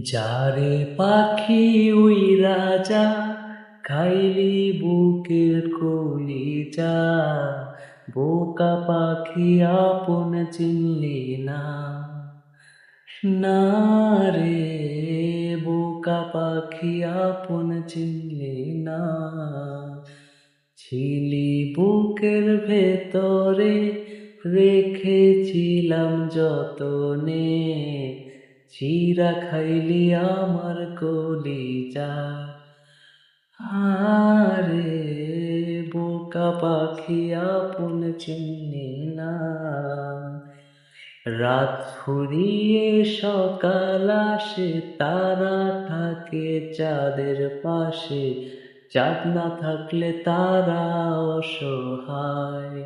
যারে পাখি উইরা যা খাইলি বুকের কলিজা, বোকা পাখি আপন চিনলি না। না রে বোকা পাখি আপন চিনলি না। ছিলি বুকের ভেতরে রেখেছিলাম যতনে, চিরা খাইলি আমার কলিজা। আরে বোকা পাখি আপন চিনলি না। রাত ফুরিয়ে সকাল আসে, তারা থাকে চাঁদের পাশে, চাঁদ না থাকলে তারা অসহায়।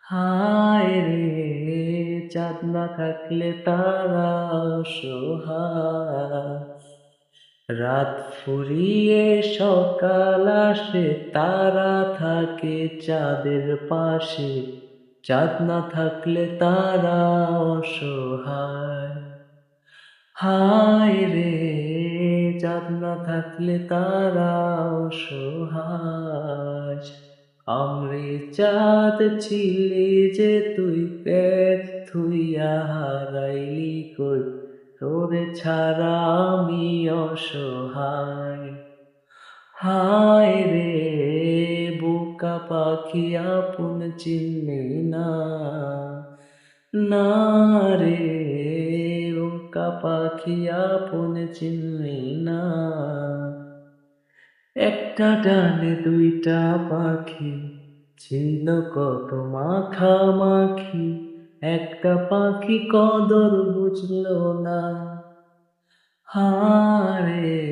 হায় রে চাঁদ না থাকলে তারা অসহায়। রাত ফুরিয়ে সকাল আসে, তারা থাকে চাঁদের পাশে, চাঁদ না থাকলে তারা অসহায়। হায় রে চাঁদ না থাকলে তারা অসহায়। আমরে চাঁদ ছিলি যে তুই পেট থুইয়া হারাইলি কই, তোরে ছাড়া আমি অসহায়। হায় রে বোকা পাখি আপন চিনলি না। না রে বোকা পাখি আপন চিনলি না। একটা ডালে দুইটা পাখি, ছিল কত মাখামাখি, একটা পাখি কদর বুঝলো না। হারে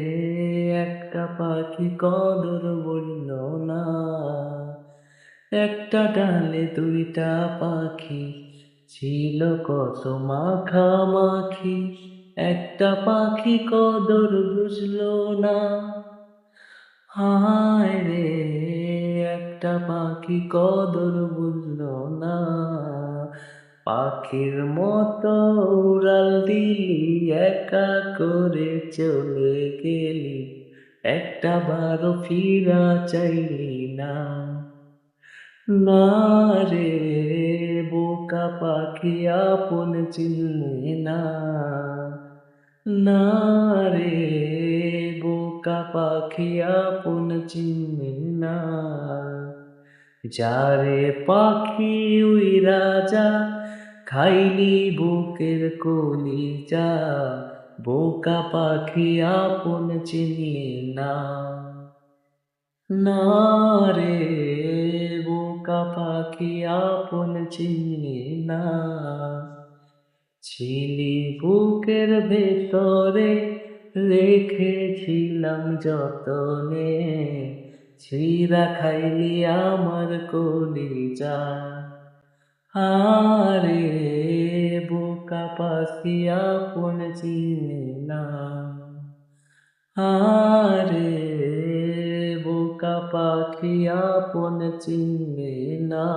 একটা পাখি কদর বুঝল না। একটা ডালে দুইটা পাখি, ছিল কত মাখামাখি, একটা পাখি কদর বুঝলো না। হায় রে একটা পাখি কদর বুঝলো না। পাখির মতো উড়াল দিলি, একা করে চলে গেলি, একটা বারো ফিরা চাইলি না। না রে বোকা পাখি আপন চিনলি না। না রে বোকা পাখি আপন চিনলি না। যারে পাখি উইরা যা খাইলি বুকের কলিজা, বোকা পাখি আপন চিনলি না। না রে বোকা পাখি আপন চিনলি না। ছিলি বুকের ভেতরে রেখেছিলাম যতনে, চিরা খাইলি আমার কলিজা। আরে বোকা পাখি আপন চিনলি না। আরে বোকা পাখি আপন চিনলি না।